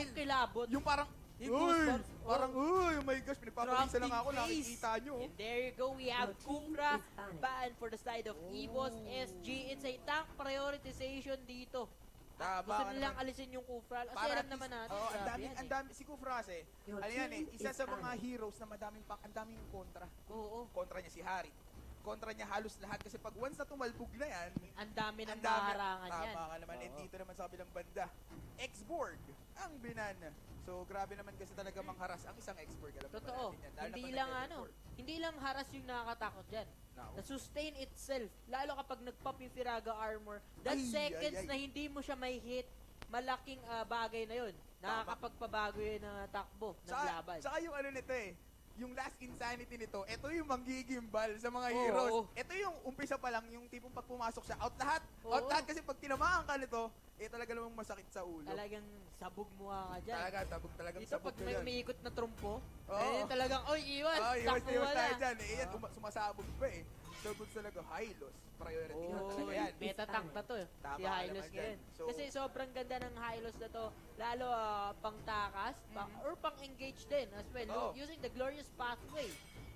yung kilabot. Yung parang, Yung goosebumps. parang, oh my gosh, pinapapalisa lang ako, Drafting face. nakikita nyo. And there you go, we have Kufra ban for the side of Evos, SG. It's a tank prioritization dito. Tama Gusto ka nilang naman. alisin yung Kufra. Kasi Para alam at least- naman natin, Oo, grabe yan ang dami, si Kufra kasi, ano yan isa sa mga heroes na ang daming kontra. Oo. Kontra niya si Harit. Kontra niya halos lahat kasi pag once na tumalbog na yan, Ang dami ng ang dami. maharangan yan. Tama ka naman. And dito naman sa kabilang banda, X-Borg ang binan. So grabe naman kasi talaga mangharas ang isang X-Borg. Alam naman Totoo. natin yan. Lalo na Hindi pag lang nag-level hindi lang haras yung nakakatakot dyan. Nako. The sustain itself, lalo kapag nag-pop yung Firaga armor, that Ay, seconds ay, ay. na hindi mo siya may hit, malaking bagay na yun. Nakakapagpabago yun ng takbo ng laban. Tsaka yung ano nito yung last insanity nito, ito yung manggigimbal sa mga Oo, heroes. oo. Ito yung umpisa pa lang, yung tipong pag pumasok siya, out lahat. Oo. Out lahat kasi pag tinamaan ka nito, talaga namang masakit sa ulo. Talagang sabog mo ka dyan. Talagang Dito sabog pag ka may yan. umiikot na trumpo, Oo. talagang, oy, iwas, Iwas takbo tayo na. dyan. Yan, sumasabog pa So, good talaga, high loss. Priority na talaga yan. Beta tank na to Tama si ka Hylos naman dyan. ngayon. So- Kasi sobrang ganda ng Hylos na to, lalo pang takas, or pang engage din as well, Oo. using the glorious pathway.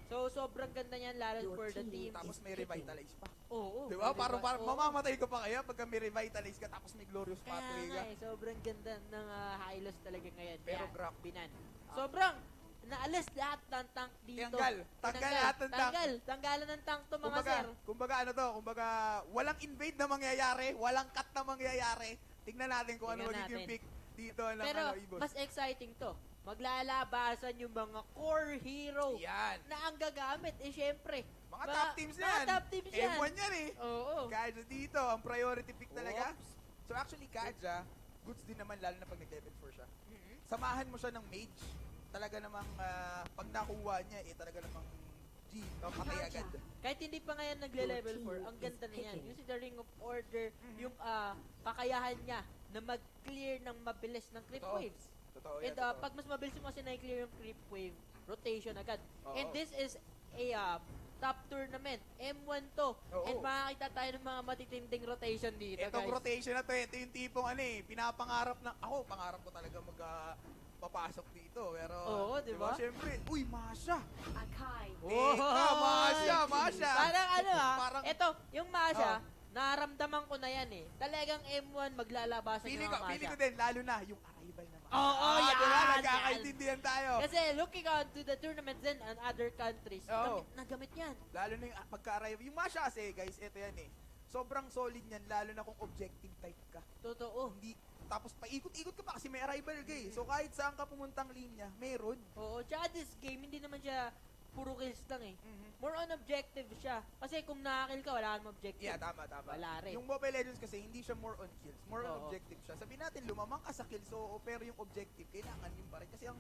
So sobrang ganda niyan lalo for the team. Tapos may revitalize pa. Oo. Di ba? Parang Oo. mamamatay ka pa kaya pagka may revitalize ka tapos may glorious Kaya pathway nga ka. sobrang ganda ng Hylos talaga ngayon. Pero Kaya, Rrq. binan. Sobrang naalis lahat ng tank dito. Tanggal lahat ng tank. Tanggalan ng tank to mga sir. Kumbaga walang invade na mangyayari, walang cut na mangyayari. Tingnan natin kung ano Tingnan magiging natin. pick dito ng Pero Evos. mas exciting to. Maglalabasan yung mga core hero Yan. na ang gagamit. Syempre. Mga top teams mga yan. top teams yan. M1 yan Oo. Kaja dito, ang priority pick talaga. Oops. So actually, Kaja, goods din naman lalo na pag nag-level 4 siya. Mhm. Samahan mo siya ng mage. Talaga namang pag nakuha niya, talaga namang patay agad. Kahit hindi pa ngayon nagle-level 4, ang ganda na yan. Yung si The Ring of Order, yung kakayahan niya na mag-clear ng mabilis ng creep Totoo. waves. Totoo And yan, totoo. pag mas mabilis mo kasi na-clear yung creep wave, rotation agad. Oo. And this is a top tournament. M1 to. Oo. And makakita tayo ng mga matitinding rotation dito, Itong guys. rotation na to, ito yung tipong pinapangarap na, pangarap ko talaga papasok dito. Pero, Oo, di ba? Siyempre, uy, Masha! Oh! Masha! Parang Parang- ito, yung Masha, naramdaman ko na yan Talagang M1 maglalabasan Pili yung ko, mga pili Masha. ko din, lalo na, yung arrival naman. Oo, yan, Diba? yan. Nagkakaintindihan tayo. Kasi looking on to the tournaments then and other countries, Oo. nagamit yan. Lalo na yung pagka-arrival. Yung Masha kasi, guys, ito yan sobrang solid niyan, lalo na kung objective type ka. Totoo. Hindi, tapos paikot-ikot ka pa kasi may arrival ka So kahit saan ka pumuntang linya, meron. Oo, tsaka this game, hindi naman siya puro kills lang More on objective siya. Kasi kung nakakill ka, wala kang objective. Yeah, tama. Wala rin. Yung Mobile Legends kasi, hindi siya more on kills. More on Oo. objective siya. Sabihin natin, lumamang ka sa kills, pero yung objective, kailangan yun pa rin. Kasi ang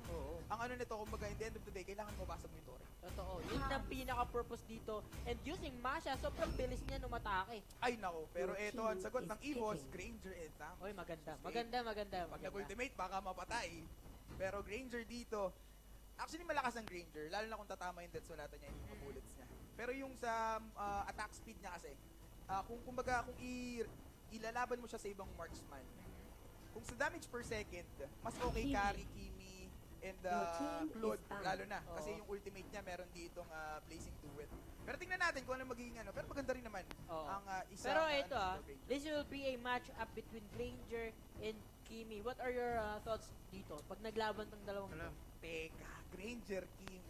ano nito, kumbaga, in the end of the day, kailangan mabasa mo yung torre. Totoo. Yun ang pinaka-purpose dito. And using Masha, sobrang bilis niya numatake. Ay, nako. Pero ito, ang sagot ng Evos, Granger and Tank. Oy, maganda. Sustain. Maganda. Pag nag-ultimate, baka mapatay. Pero Granger dito, actually malakas ang Granger, lalo na kung tatama yung death natin niya, yung mga bullets niya. Pero yung sa attack speed niya kasi, kung ilalaban mo siya sa ibang marksman, kung sa damage per second, mas okay carry, Kimi, and Claude, lalo na. Kasi yung ultimate niya, meron ditong blazing duet. Pero tingnan natin kung ano magiging pero maganda rin naman ang isa. Pero ito Granger. this will be a match up between Granger and Kimi. What are your thoughts dito? Pag naglaban tong dalawang to? Teka, Granger, Kimi.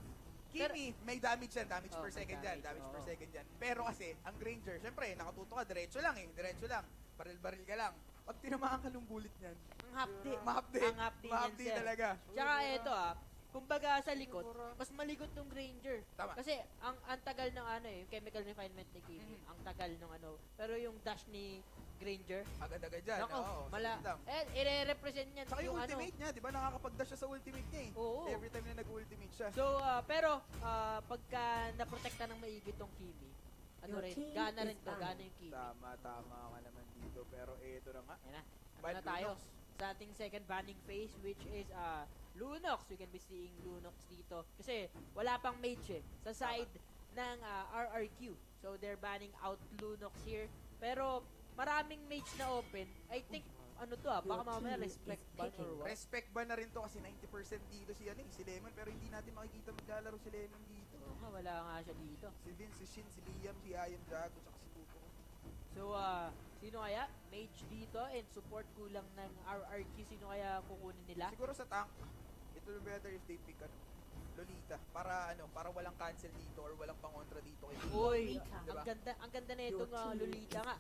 Pero- Kimi, may damage yan. Damage Oh, per may second yan. damage, Damage per oo. second yan. Pero kasi, ang Granger, syempre, nakatuto ka, diretso lang Diretso lang. Baril-baril ka lang. Pag tinamaan ka ng bullet niyan, Ang hapdi. mahapdi. Ang hapdi niyan, Mahapdi sir. talaga. Tsaka ito kumbaga sa likod, mas maligot ng Granger. Tama. Kasi ang tagal ng yung chemical refinement ni Kimi, ang tagal ng Pero yung dash ni Granger, Agad-agad dyan. nako, Oo, mala. saglit lang. I-represent niyan Saka yung yung ultimate niya, di ba? Nakakapag-dash siya sa ultimate niya Oo. Every time na nag-ultimate siya. So, pero pagka naprotekta ng maigi tong Kimi, gana rin to, gana yung Kimi. Tama ka naman dito. Pero ito na nga. Ayan na. Bad Na tayo Lunox. sa ating second banning phase, which is Lunox. You can be seeing Lunox dito. Kasi wala pang mage sa side ng Rrq. So they're banning out Lunox here. Pero maraming mage na open. I think ano to baka mamaya respect ban or what. Respect ba na rin to kasi 90% dito si si Lemon, pero hindi natin makikita maglalaro si Lemon dito. Oo nga, wala nga siya dito. Si Vince, si Shin, si Liam, si Ian Drago, tsaka si Tuto. So, sino kaya? Mage dito and support kulang ng RRQ. Sino kaya kukunin nila? Siguro sa tank, it will be better if they pick Lolita para para walang cancel dito or walang pangontra dito kay Lolita. Uy, Diba? ang ganda na itong Lolita nga.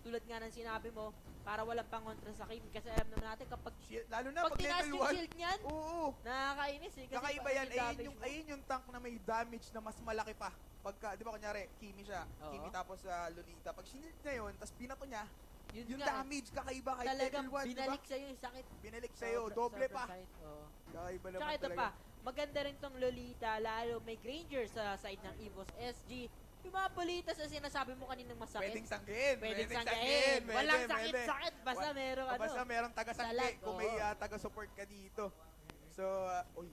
Tulad nga ng sinabi mo, para walang pangontra sa Kim. Kasi alam naman natin kapag Shield, lalo na pag tinaas level yung 1. shield niyan, Oo. nakakainis eh. Kasi Kakaiba yan. damage mo. Ayun yung tank na may damage na mas malaki pa. Pagka, di ba kunyari, Kimi siya. Oo. Kimi tapos Lolita. Pag shield niya yun, tapos pinato niya, yung nga, damage kakaiba kahit talagang level 1, di ba? binalik sa'yo yung sakit. Binalik sa'yo, doble pa. Oo. Kakaiba naman Tsaka ito talaga. pa, maganda rin tong Lolita, lalo may Granger sa side ng Evos SG. Yung mga politas na sinasabi mo kaninang masakit. Pwedeng sangkin. Pwedeng sangkin. Walang pwede. sakit-sakit. Basta merong Basta merong taga-sangki salag, kung may oo. taga-support ka dito. So, uy,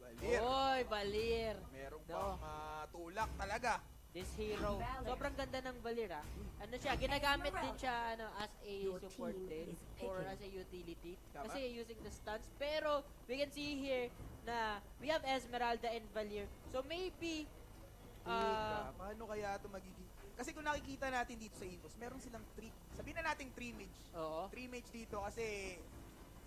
Balir. Oy, Balir. Merong No. pang tulak talaga. This hero. Sobrang ganda ng Balir Ano siya, ginagamit din siya as a support din or as a utility. Tama. Kasi using the stunts. Pero we can see here na we have Esmeralda and Balir. So maybe Paano kaya ito magiging... Kasi kung nakikita natin dito sa Evos, meron silang 3, sabihin na natin 3 mage. oo. 3 mage dito kasi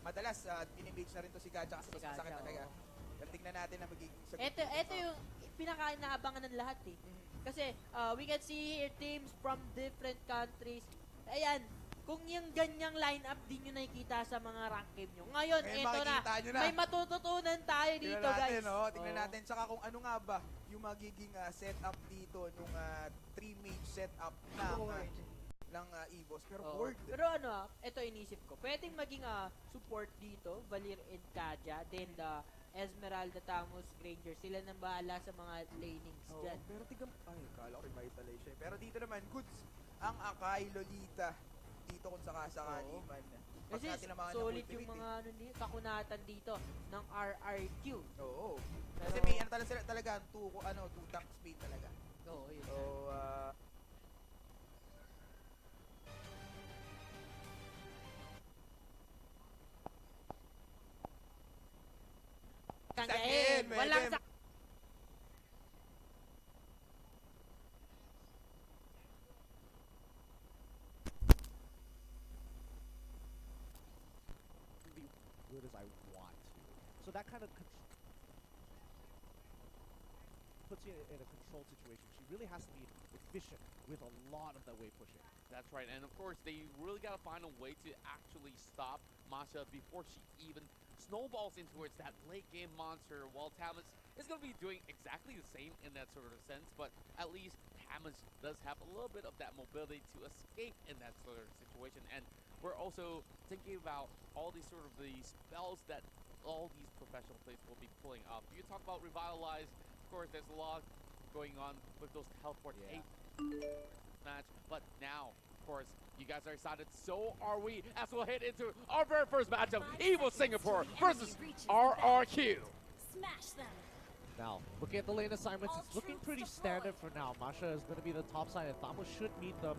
madalas pinimage na rin to si Gacha kasi Si mas masakit Gacha, talaga. oo. Pero tingnan natin na magiging sagot. Ito yung pinaka-inaabangan ng lahat eh. Kasi we can see here teams from different countries. Ayan, kung yung ganyang lineup din yung nakikita sa mga rank game nyo. Ngayon, Ngayon, ito na. makikita nyo na. May matututunan tayo Tingnan dito, natin, guys. oh. Tingnan Oo. natin. Tsaka kung ano nga ba yung magiging setup dito nung 3 mage setup ng Evos. Pero Oo. board. Pero ito inisip ko. Pwedeng maging support dito, Valir and Kaja. Then Esmeralda, Tamus, Granger. Sila nang bahala sa mga lanings Oo, dyan. pero tigam, ay, kala ko revitalize siya. Pero dito naman, goods ang Akai, Lolita. Dito kung sakasakali Oo. man. Kasi solid yung mga kakunatan dito ng RRQ. Oo. Pero- Kasi may talaga, two tank speed talaga. Oo, yun. So, Sanggain! Walang medyo- Be good as I want to. So that kind of puts you in a control situation. She really has to be efficient with a lot of that wave pushing. That's right, and of course, they really gotta find a way to actually stop Masha before she even snowballs into that late game monster, while Tamas is gonna be doing exactly the same in that sort of sense, but at least Tamas does have a little bit of that mobility to escape in that sort of situation, and we're also thinking about all these sort of the spells that all these professional players will be pulling up. You talk about Revitalize, of course, there's a lot going on with those teleport Yeah. 8 match, but now, of course, you guys are excited. So are we, as we'll head into our very first matchup, Evo Singapore versus RRQ. Smash them. Now, looking at the lane assignments, it's looking pretty standard for now. Masha is going to be the top side, and Thamos should meet them.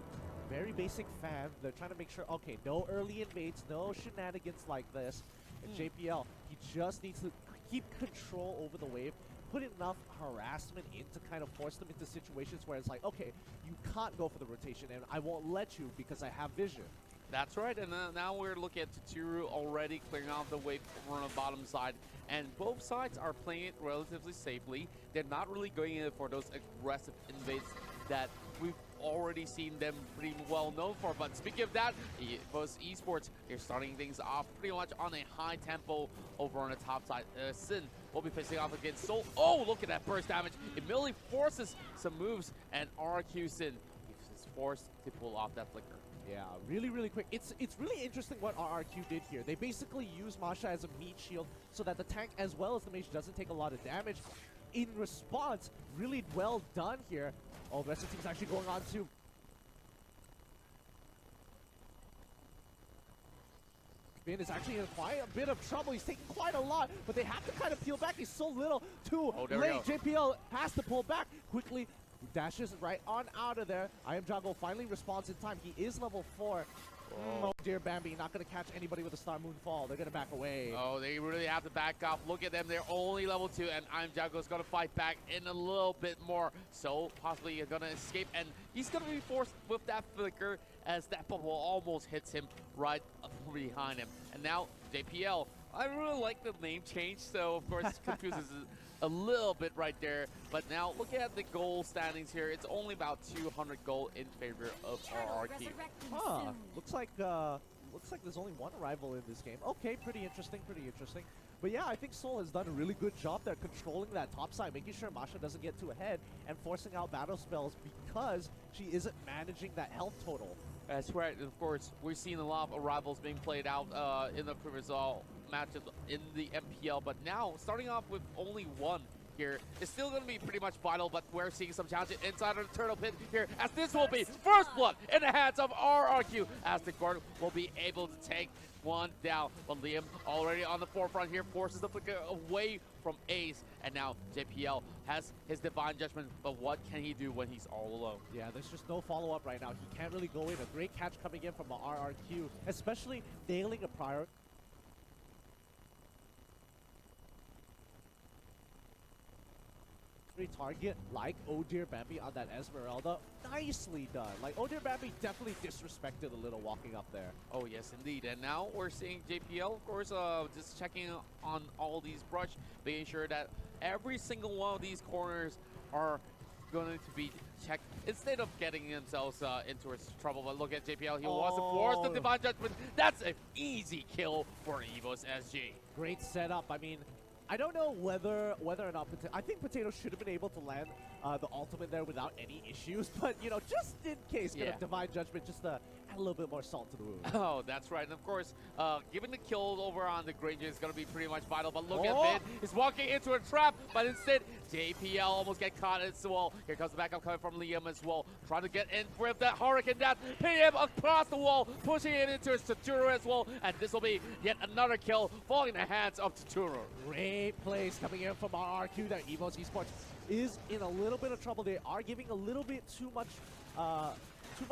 Very basic fan. They're trying to make sure, okay, no early invades, no shenanigans like this. And JPL, he just needs to keep control over the wave, put enough harassment in to kind of force them into situations where it's like, okay, you can't go for the rotation, and I won't let you because I have vision. That's right, and now we're looking at Tutiru already clearing out the wave on the bottom side, and both sides are playing it relatively safely. They're not really going in for those aggressive invades that we've already seen them pretty well known for. But speaking of that, Evos Esports, they're starting things off pretty much on a high tempo over on the top side. Sin will be facing off against Soul. Oh, look at that burst damage. It merely forces some moves, and RQ Sin is forced to pull off that flicker. Yeah, really, really quick. It's really interesting what RRQ did here. They basically use Masha as a meat shield so that the tank as well as the mage doesn't take a lot of damage. In response, really well done here. Oh, the rest of the team's actually going on to... Finn is actually in quite a bit of trouble. He's taking quite a lot, but they have to kind of peel back. He's so little too there we late. go. JPL has to pull back quickly. Dashes right on out of there. I Am Jungle finally responds in time. He is level 4. Oh dear, Bambi, not going to catch anybody with a Star Moonfall. They're going to back away. Oh, they really have to back off. Look at them. They're only level 2, and I'm Jago's going to fight back in a little bit more. So possibly going to escape, and he's going to be forced with that flicker as that bubble almost hits him right behind him. And now JPL. I really like the name change, so of course it confuses a little bit right there. But now look at the goal standings here. It's only about 200 gold in favor of Rrq. Huh. Looks like there's only one arrival in this game. Okay, pretty interesting, pretty interesting. But yeah, I think Seoul has done a really good job there controlling that top side, making sure Masha doesn't get too ahead and forcing out battle spells because she isn't managing that health total. That's right. And of course, we've seen a lot of arrivals being played out in the previous matches in the MPL. But now, starting off with only one here, it's still going to be pretty much vital, but we're seeing some challenges inside of the turtle pit here, as this will be first blood in the hands of Rrq, as the guard will be able to take one down. But Liam already on the forefront here, forces the flicker away from Ace, and now JPL has his Divine Judgment, but what can he do when he's all alone? Yeah, there's just no follow-up right now. He can't really go in. A great catch coming in from Rrq, especially nailing a prior. Target like Oh Dear Bambi on that Esmeralda. Nicely done. Like, Oh Dear Bambi definitely disrespected a little walking up there. Oh yes, indeed. And now we're seeing JPL, of course, just checking on all these brush, making sure that every single one of these corners are going to be checked instead of getting themselves into trouble. But look at JPL, he wants to force the Divine Judgment. That's an easy kill for Evos SG. Great setup. I mean, I don't know whether or not I think Potato should have been able to land the ultimate there without any issues, but you know, just in case, get a Divine Judgment just to add a little bit more salt to the wound. Oh, that's right. And of course, giving the kill over on the Granger is going to be pretty much vital. But look at Vin. He's walking into a trap, but instead, JPL almost get caught as well. Here comes the backup coming from Liam as well. Trying to get in with that Hurricane Dash, hitting him across the wall, pushing it into his Taturo as well. And this will be yet another kill, falling in the hands of Taturo. Great plays coming in from Rrq. That Evos Esports is in a little bit of trouble. They are giving a little bit too much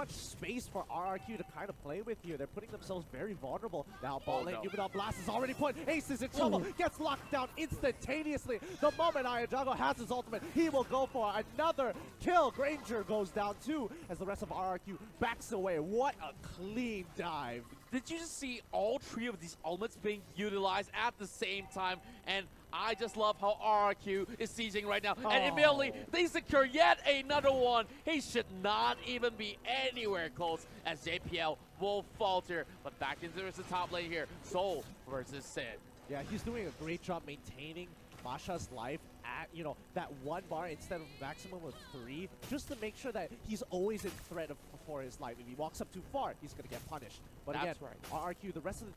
space for Rrq to kind of play with here. They're putting themselves very vulnerable. Now, ball lane, Ubidal Blast is already put. Ace is in trouble, gets locked down instantaneously. The moment Ayajago has his ultimate, he will go for another kill. Granger goes down too, as the rest of Rrq backs away. What a clean dive. Did you just see all three of these ultimates being utilized at the same time? And I just love how Rrq is sieging right now. And immediately, they secure yet another one. He should not even be anywhere close, as JPL will falter. But back into the top lane here. Soul versus Sid. Yeah, he's doing a great job maintaining Masha's life at, you know, that one bar instead of maximum of 3, just to make sure that he's always in threat for his life. If he walks up too far, he's going to get punished. But That's again, right. Rrq, the rest of the...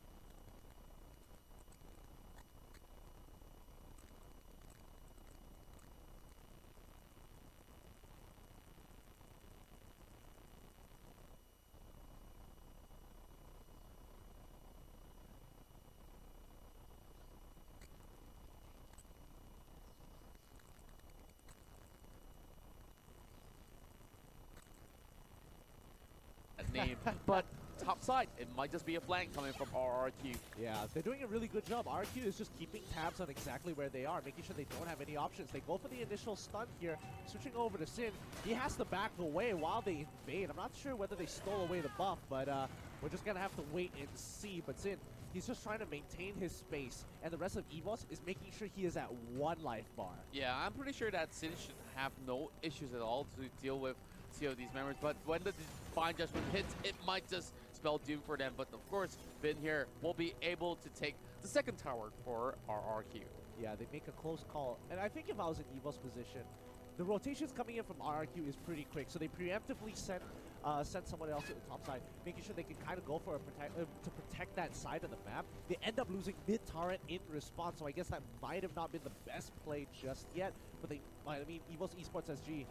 Name, but top side, it might just be a flank coming from Rrq. Yeah, they're doing a really good job. Rrq is just keeping tabs on exactly where they are, making sure they don't have any options. They go for the initial stun here, switching over to Sin. He has to back away while they invade. I'm not sure whether they stole away the buff, but we're just gonna have to wait and see. But Sin, he's just trying to maintain his space, and the rest of Evos is making sure he is at 1 life bar. Yeah, I'm pretty sure that Sin should have no issues at all to deal with these members, but when the Divine Judgment hits, it might just spell doom for them. But of course, Vin here will be able to take the second tower for Rrq. Yeah, they make a close call. And I think if I was in Evo's position, the rotations coming in from Rrq is pretty quick. So they preemptively send someone else to the top side, making sure they can kind of go for to protect that side of the map. They end up losing mid-turret in response, so I guess that might have not been the best play just yet. But I mean, Evos Esports SG,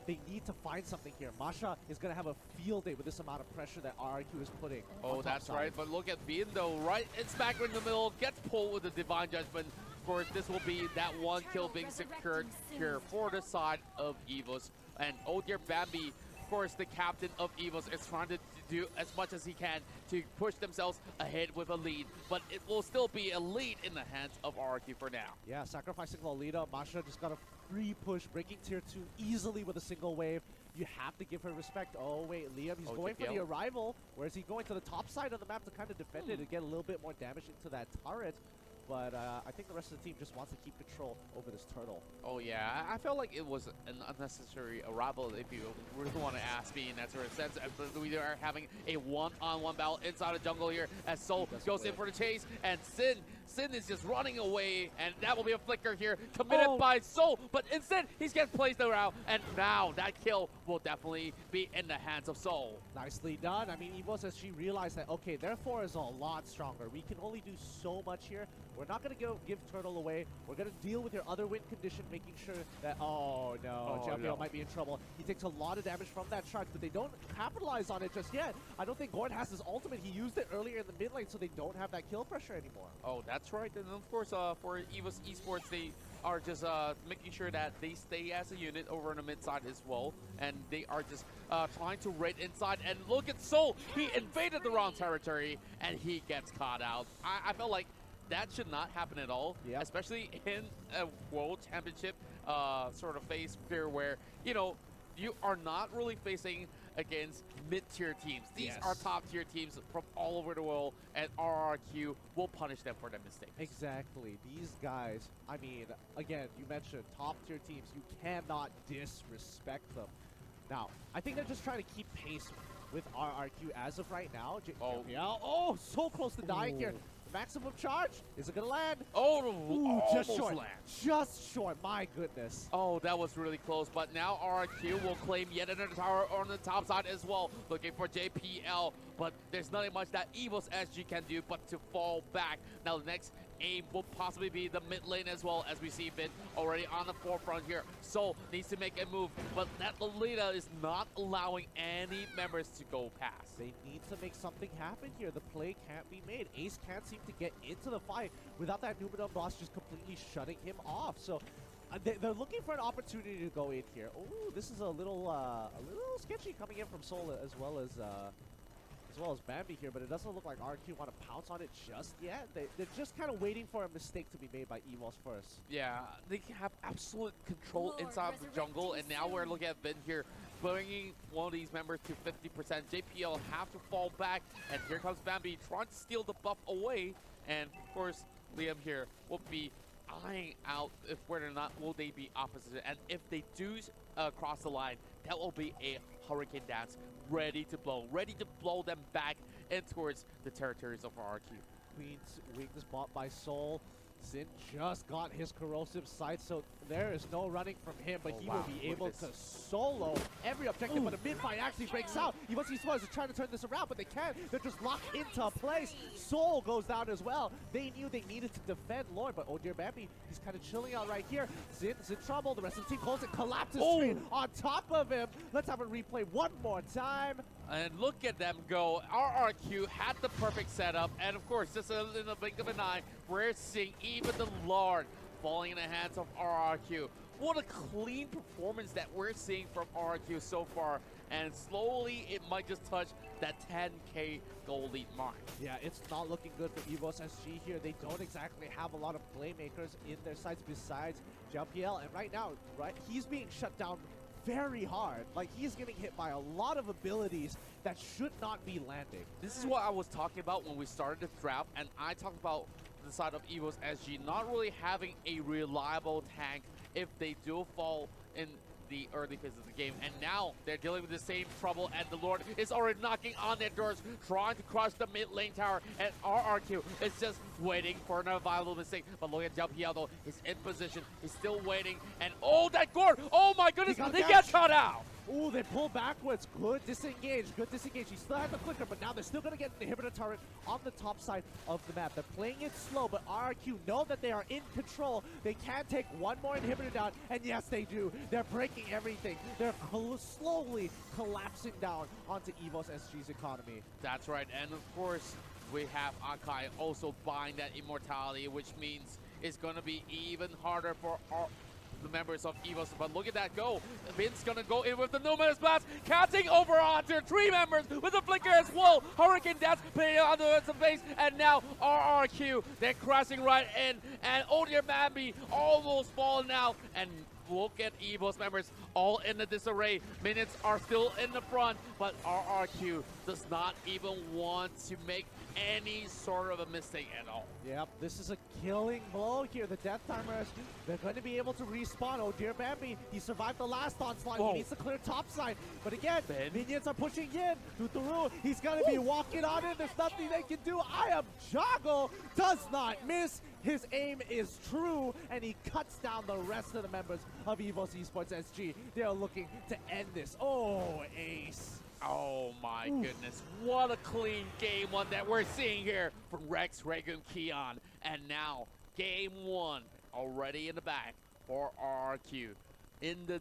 they need to find something here. Masha is going to have a field day with this amount of pressure that Rrq is putting. Oh, that's right. But look at Bean, though, right? It's back in the middle, gets pulled with the Divine Judgment. Of course, this will be that one kill being secured here for the side of Evos. And oh dear Bambi, of course, the captain of Evos is trying to do as much as he can to push themselves ahead with a lead, but it will still be a lead in the hands of Rrq for now. Yeah, sacrificing Lolita. Masha just got a free push, breaking tier 2 easily with a single wave. You have to give her respect. Oh, wait, Liam, he's going for the arrival. Where is he going? To the top side of the map to kind of defend it and get a little bit more damage into that turret. But I think the rest of the team just wants to keep control over this turtle. Oh yeah, I felt like it was an unnecessary arrival if you really want to ask me in that sort of sense. We are having a one-on-one battle inside the jungle here as Soul goes in for the chase, and Sin is just running away, and that will be a flicker here committed by Soul, but instead he's getting placed around, and now that kill will definitely be in the hands of Soul. Nicely done. I mean, Evos, as she realized that, okay, their 4 is a lot stronger. We can only do so much here. We're not going to give Turtle away. We're going to deal with your other win condition, making sure that, oh no, Jampiel might be in trouble. He takes a lot of damage from that charge, but they don't capitalize on it just yet. I don't think Gordon has his ultimate. He used it earlier in the mid lane, so they don't have that kill pressure anymore. Oh, that's right. And of course, for Evos Esports, they are just making sure that they stay as a unit over on the mid side as well. And they are just trying to raid inside. And look at Soul. He invaded the wrong territory, and he gets caught out. I felt like that should not happen at all, especially in a World Championship sort of phase here where, you know, you are not really facing against mid-tier teams. These are top-tier teams from all over the world, and Rrq will punish them for their mistakes. Exactly. These guys, I mean, again, you mentioned top-tier teams. You cannot disrespect them. Now, I think they're just trying to keep pace with Rrq as of right now. Oh, so close to dying here. Maximum charge. Is it going to land? Oh, just short. Land. Just short. My goodness. Oh, that was really close. But now Rrq will claim yet another tower on the top side as well. Looking for JPL. But there's nothing much that Evos SG can do but to fall back. Now the next aim will possibly be the mid lane as well, as we see Vin already on the forefront here. Soul needs to make a move, but that Lolita is not allowing any members to go past. They need to make something happen here. The play can't be made. Ace can't seem to get into the fight without that Numenor boss just completely shutting him off. So they're looking for an opportunity to go in here. Oh, this is a little sketchy coming in from Soul as well as Bambi here, but it doesn't look like Rrq want to pounce on it just yet. They're just kind of waiting for a mistake to be made by Evos first. Yeah, they have absolute control inside the jungle, and now we're looking at Vin here, bringing one of these members to 50%. JPL have to fall back, and here comes Bambi trying to steal the buff away, and of course, Liam here will be eyeing out if whether or not will they be opposite, and if they do cross the line, that will be a hurricane dance ready to blow them back in towards the territories of Rrq. Queen's wings bought by Soul. Sin just got his corrosive sight, so there is no running from him, but he will be able to solo every objective, but a mid-fight actually breaks out. Evos Esports are trying to turn this around, but they can't. They're just locked into place. Soul goes down as well. They knew they needed to defend Lord, but oh dear Bambi, he's kind of chilling out right here. Zin's in trouble. The rest of the team calls it, collapses straight on top of him. Let's have a replay one more time. And look at them go. Rrq had the perfect setup, and of course, just in the blink of an eye, we're seeing even the Lord falling in the hands of Rrq. What a clean performance that we're seeing from Rrq so far, and slowly it might just touch that 10k goal lead mark. Yeah, it's not looking good for Evos SG here. They don't exactly have a lot of playmakers in their sides besides JPL, and right now, he's being shut down very hard. Like, he's getting hit by a lot of abilities that should not be landing. This is what I was talking about when we started the draft, and I talked about the side of Evos SG not really having a reliable tank if they do fall in the early phase of the game, and now they're dealing with the same trouble, and the Lord is already knocking on their doors, trying to crush the mid lane tower, and Rrq is just waiting for another viable mistake. But look at JPL though, he's in position, he's still waiting, and oh, that Gord, oh my goodness, he gets caught out! Ooh, they pull backwards. Good disengage. Good disengage. He still has the flicker, but now they're still going to get an inhibitor turret on the top side of the map. They're playing it slow, but Rrq know that they are in control. They can take one more inhibitor down, and yes, they do. They're breaking everything. They're slowly collapsing down onto Evos SG's economy. That's right, and of course, we have Akai also buying that immortality, which means it's going to be even harder for the members of Evos. But look at that go. Vince gonna go in with the Numinous Blast, catching over onto 3 members with the flicker as well. Hurricane Dash playing on the face, and now RRQ, they're crashing right in, and Odir Mambi almost falling out, and look at Evos members all in the disarray. Minutes are still in the front, but RRQ does not even want to make any sort of a mistake at all. Yep, this is a killing blow here. The Death Timers, they're going to be able to respawn. Oh dear Bambi, he survived the last onslaught. Whoa. He needs to clear top side. But again, Ben. minions are pushing in. Tuturu, he's going to be walking on in. There's nothing they can do. I am Joggle, does not miss. His aim is true, and he cuts down the rest of the members of Evos Esports SG. They are looking to end this. Oh, ace. Oh my goodness, what a clean game one that we're seeing here from Rrq, and Keon. And now, game 1 already in the bag for RRQ. In the